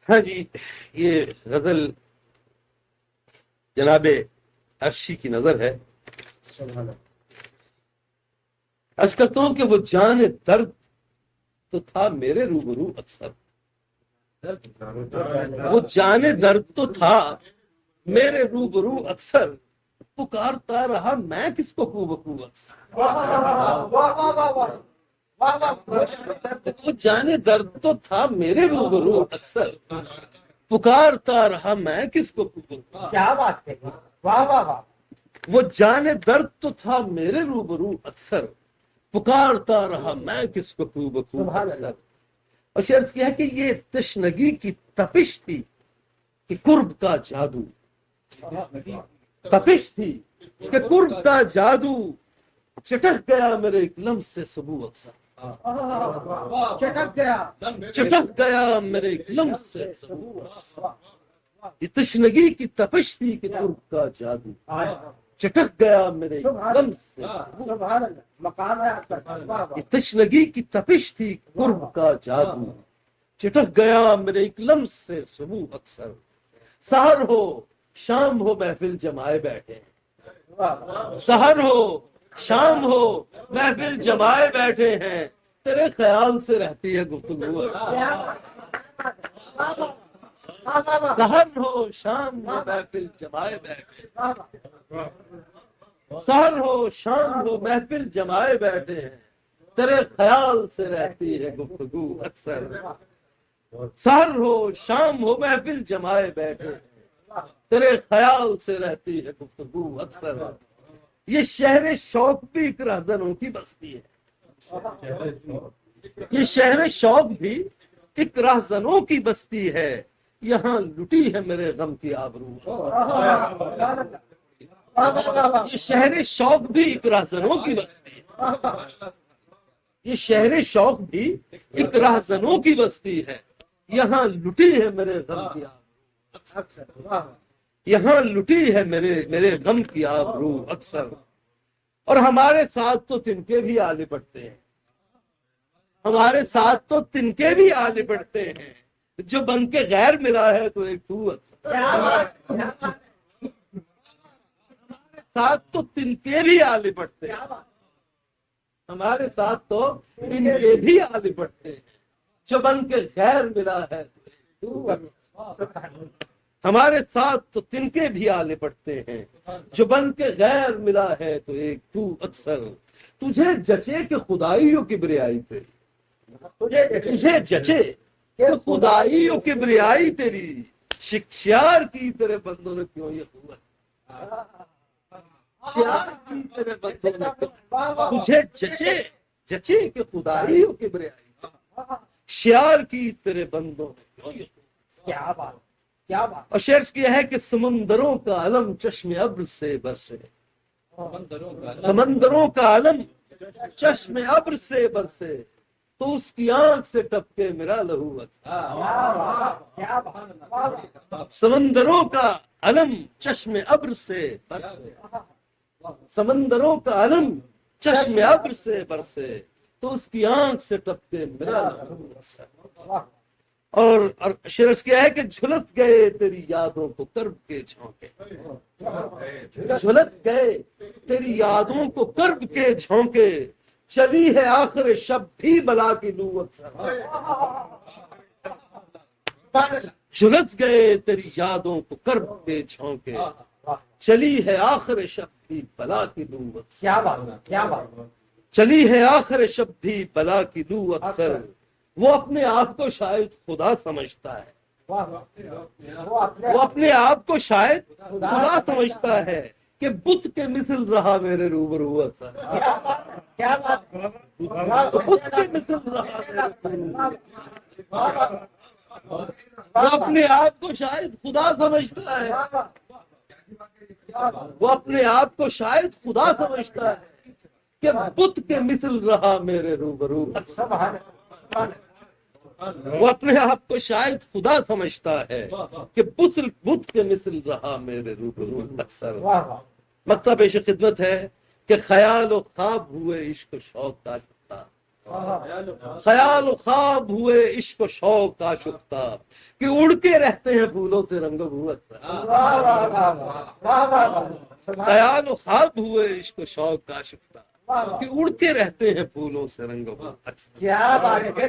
ہاں جی، یہ غزل جناب عرشی کی نظر ہے. عرض کرتا ہوں کہ وہ جان درد تو تھا میرے روبرو اکثر، وہ جان درد تو تھا میرے روبرو اکثر، پکارتا رہا میں کس کو کو بکو اکثر. وہ جان درد تو تھا میرے روبرو اکثر، پکارتا رہا میں کس کو کو بکو. کیا بات ہے، واہ واہ واہ. وہ جان درد تو تھا میرے روبرو اکثر، پکارتا رہا میں کس کو کو بکو اکثر. اور شعر کیا ہے کہ یہ تشنگی کی تپش تھی کہ قرب کا جادو، تپش تھی کہ قرب کا جادو، چٹک گیا میرے ایک لمس سے سبو اکثر. چٹک گیا، چٹک گیا میرے ایک لمس سے سبو اکثر. یہ تشنگی کی تپش تھی کہ قرب کا جادو، چٹک گیا میرے ایک لمس سے. سبحان اللہ. مقام ہے آپ کا. واہ واہ. یہ تشنگی کی تپش تھی قرب کا جادو، چٹک گیا میرے ایک لمس سے سبو اکثر. سحر ہو شام ہو محفل جمائے بیٹھے ہیں، سحر ہو شام ہو محفل جمائے بیٹھے ہیں، تیرے خیال سے رہتی ہے گفتگو. سحر ہو شام ہو محفل جمائے بیٹھے، سحر ہو شام ہو محفل جمائے بیٹھے ہیں، تیرے خیال سے رہتی ہے گفتگو اکثر. سحر ہو شام ہو محفل جمائے بیٹھے ہیں، تیرے خیال سے رہتی ہے گفتگو اکثر. یہ شہر شوق بھی ایک رہزنوں کی بستی ہے، یہ شہر شوق بھی ایک رہزنوں کی بستی ہے، یہاں لٹی ہے میرے غم کی آبرو. یہ شہر شوق بھی ایک رہزنوں کی بستی ہے، یہ شہر شوق بھی ایک رہزنوں کی بستی ہے، یہاں لٹی ہے میرے غم کی آبرو. یہاں لٹی ہے میرے غم کی آبرو اکثر. اور ہمارے ساتھ تو تنکے بھی آ لپٹتے ہیں، ہمارے ساتھ تو تنکے بھی آ لپٹتے ہیں، جو بن کے غیر ملا ہے تو ایک تو اکثر. ہمارے ساتھ تو تنکے بھی آ لپٹتے ہیں، ہمارے ساتھ تو تنکے بھی آ لپٹتے ہیں، جو بن کے غیر ملا ہے تو ایک تو اکثر. ہمارے ساتھ تو تنکے بھی آ لپٹتے ہیں، جو بن کے غیر ملا ہے تو ایک تو اکثر. تجھے جچے کہ خدائیوں کی بریائی تیری، تجھے جچے کہ خدائیوں کی بریائی تیری، شکشیار کی تیرے بندوں نے کیوں یہ قوت، شکشیار کی تیرے بندوں نے کیوں. تجھے جچے کہ خدائیوں کی بریائی، شیار کی تیرے بندوں نے کیوں یہ قوت. کیا بات، کیا بات. اور شعر کیا ہے کہ سمندروں کا علم چشم ابر سے برسے، سمندروں کا علم چشم ابر سے برسے، تو اس کی آنکھ سے ٹپکے میرا لہو اکثر. سمندروں کا علم چشم ابر سے برسے، سمندروں کا علم چشم ابر سے برسے، تو اس کی آنکھ سے ٹپکے میرا لہو اکثر. اور شرس کیا ہے کہ جھلس گئے تیری یادوں کو کرب کے جھونکے، جھلس گئے تیری یادوں کو کرب کے جھونکے، چلی ہے آخر شب بھی بلا کی لو اکثر. جھلس گئے تیری یادوں کو کرب کے جھونکے، چلی ہے آخر شب بھی بلا کی لو اکثر. کیا بات، کیا بات. چلی ہے آخر شب بھی بلا کی لو اکثر. وہ اپنے آپ کو شاید خدا سمجھتا ہے، وہ اپنے آپ کو شاید خدا سمجھتا ہے کہ بت کے مثل رہا میرے روبرو اکثر. کیا بات. بت کے مثل رہا میرے روبرو. وہ اپنے آپ کو شاید خدا سمجھتا ہے، وہ اپنے آپ کو شاید خدا سمجھتا ہے کہ بت کے مثل رہا میرے روبرو. وہ اپنے آپ کو شاید خدا سمجھتا ہے کہ بت کے مثل رہا میرے روبرو اکثر. مطلب پیش خدمت ہے کہ خیال و خواب ہوئے عشق و شوق کا شفتہ، خیال و خواب ہوئے عشق و شوق کا شفتہ کہ اڑ کے رہتے ہیں پھولوں سے رنگ و بو اثر. واہ واہ واہ واہ واہ واہ خیال و خواب ہوئے عشق و شوق کا شفتہ واہ واہ. کہ اڑ کے رہتے ہیں پھولوں سے رنگ و بو اثر. کیا بات ہے.